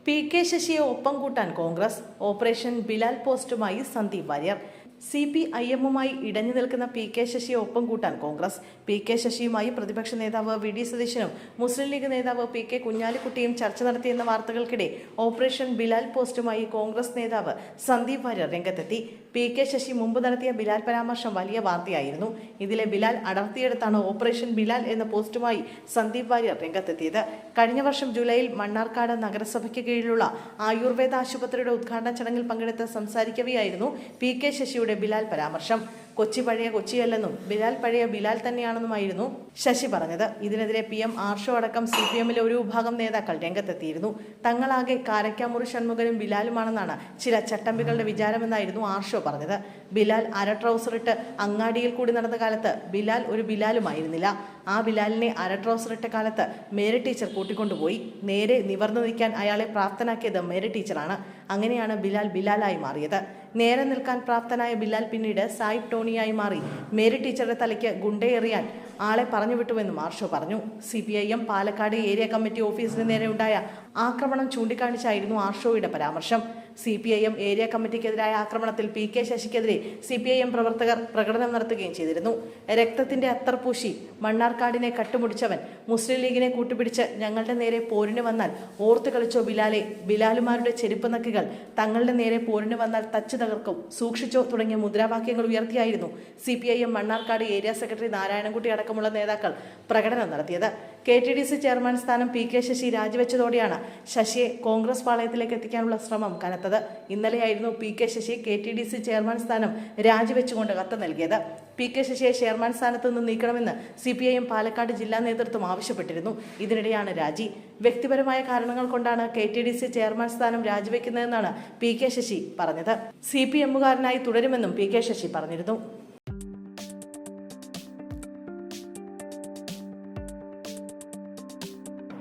P K ശശിയെ ഒപ്പം കൂട്ടാൻ കോൺഗ്രസ്. ഓപ്പറേഷൻ ബിലാൽ പോസ്റ്റുമായി സന്ദീപ് വാര്യർ. CPIM-മായി ഇടഞ്ഞു നിൽക്കുന്ന പി കെ ശശിയെ ഒപ്പം കൂട്ടാൻ കോൺഗ്രസ്. പി കെ ശശിയുമായി പ്രതിപക്ഷ നേതാവ് വി ഡി സതീശനും മുസ്ലിം ലീഗ് നേതാവ് പി കെ കുഞ്ഞാലിക്കുട്ടിയും ചർച്ച നടത്തിയെന്ന വാർത്തകൾക്കിടെ ഓപ്പറേഷൻ ബിലാൽ പോസ്റ്റുമായി കോൺഗ്രസ് നേതാവ് സന്ദീപ് വാര്യർ രംഗത്തെത്തി. പി കെ ശശി മുമ്പ് നടത്തിയ ബിലാൽ പരാമർശം വലിയ വാർത്തയായിരുന്നു. ഇതിലെ ബിലാൽ അടർത്തിയെടുത്താണ് ഓപ്പറേഷൻ ബിലാൽ എന്ന പോസ്റ്റുമായി സന്ദീപ് വാര്യർ രംഗത്തെത്തിയത്. കഴിഞ്ഞ വർഷം ജൂലൈയിൽ മണ്ണാർക്കാട് നഗരസഭയ്ക്ക് കീഴിലുള്ള ആയുർവേദ ആശുപത്രിയുടെ ഉദ്ഘാടന ചടങ്ങിൽ പങ്കെടുത്ത് സംസാരിക്കവെയായിരുന്നു പി കെ ശശിയുടെ ബിലാൽ പരാമർശം. കൊച്ചി പഴയ കൊച്ചിയല്ലെന്നും ബിലാൽ പഴയ ബിലാൽ തന്നെയാണെന്നുമായിരുന്നു ശശി പറഞ്ഞത്. ഇതിനെതിരെ PM ആർഷോ അടക്കം CPM-ലെ ഒരു വിഭാഗം നേതാക്കൾ രംഗത്തെത്തിയിരുന്നു. തങ്ങളാകെ കാരക്കാമുറി ഷൺമുഖനും ബിലാലുമാണെന്നാണ് ചില ചട്ടമ്പികളുടെ വിചാരമെന്നായിരുന്നു ആർഷോ പറഞ്ഞത്. ബിലാൽ അര ട്രൗസറിട്ട് അങ്ങാടിയിൽ കൂടി നടന്ന കാലത്ത് ബിലാൽ ഒരു ബിലാലുമായിരുന്നില്ല. ആ ബിലാലിനെ അര ട്രൗസറിട്ട കാലത്ത് മേരി ടീച്ചർ കൂട്ടിക്കൊണ്ടുപോയി. നേരെ നിവർന്നു നിൽക്കാൻ അയാളെ പ്രാപ്തനാക്കിയത് മേരി ടീച്ചറാണ്. അങ്ങനെയാണ് ബിലാൽ ബിലാലായി മാറിയത്. നേരെ നിൽക്കാൻ പ്രാപ്തനായ ബിലാൽ പിന്നീട് സായിബ് ടോണിയായി മാറി. മേരി ടീച്ചറുടെ തലയ്ക്ക് ഗുണ്ടയെറിയാൻ ആളെ പറഞ്ഞുവിട്ടുവെന്നും ആർഷോ പറഞ്ഞു. CPIM പാലക്കാട് ഏരിയ കമ്മിറ്റി ഓഫീസിന് നേരെ ഉണ്ടായ ആക്രമണം ചൂണ്ടിക്കാണിച്ചായിരുന്നു ആർഷോയുടെ പരാമർശം. CPIM ഏരിയ കമ്മിറ്റിക്കെതിരായ ആക്രമണത്തിൽ പി കെ ശശിക്കെതിരെ CPIM പ്രവർത്തകർ പ്രകടനം നടത്തുകയും ചെയ്തിരുന്നു. രക്തത്തിന്റെ അത്തർപൂശി മണ്ണാർക്കാടിനെ കട്ടുമുടിച്ചവൻ മുസ്ലിം ലീഗിനെ കൂട്ടുപിടിച്ച് ഞങ്ങളുടെ നേരെ പോരിന് വന്നാൽ ഓർത്തു കളിച്ചോ ബിലാലെ, ബിലാലുമാരുടെ ചെരുപ്പ് നക്കികൾ തങ്ങളുടെ നേരെ പോരിന് വന്നാൽ തച്ചു തകർക്കും, സൂക്ഷിച്ചോ തുടങ്ങിയ മുദ്രാവാക്യങ്ങൾ ഉയർത്തിയായിരുന്നു CPIM Mannarkkad area secretary Narayanankutty അടക്കമുള്ള നേതാക്കൾ പ്രകടനം നടത്തിയത്. KTDC ചെയർമാൻ സ്ഥാനം പി കെ ശശി രാജിവെച്ചതോടെയാണ് ശശിയെ കോൺഗ്രസ് പാളയത്തിലേക്ക് എത്തിക്കാനുള്ള ശ്രമം കനത്തത്. ഇന്നലെയായിരുന്നു P K Sasi KTDC chairman സ്ഥാനം രാജിവെച്ചുകൊണ്ട് കത്ത് നൽകിയത്. പി കെ ശശിയെ ചെയർമാൻ സ്ഥാനത്ത് നിന്ന് നീക്കണമെന്ന് CPIM പാലക്കാട് ജില്ലാ നേതൃത്വം ആവശ്യപ്പെട്ടിരുന്നു. ഇതിനിടെയാണ് രാജി. വ്യക്തിപരമായ കാരണങ്ങൾ കൊണ്ടാണ് KTDC ചെയർമാൻ സ്ഥാനം രാജിവെക്കുന്നതെന്നാണ് പി കെ ശശി പറഞ്ഞത്. CPM-കാരനായി തുടരുമെന്നും പി കെ ശശി പറഞ്ഞിരുന്നു.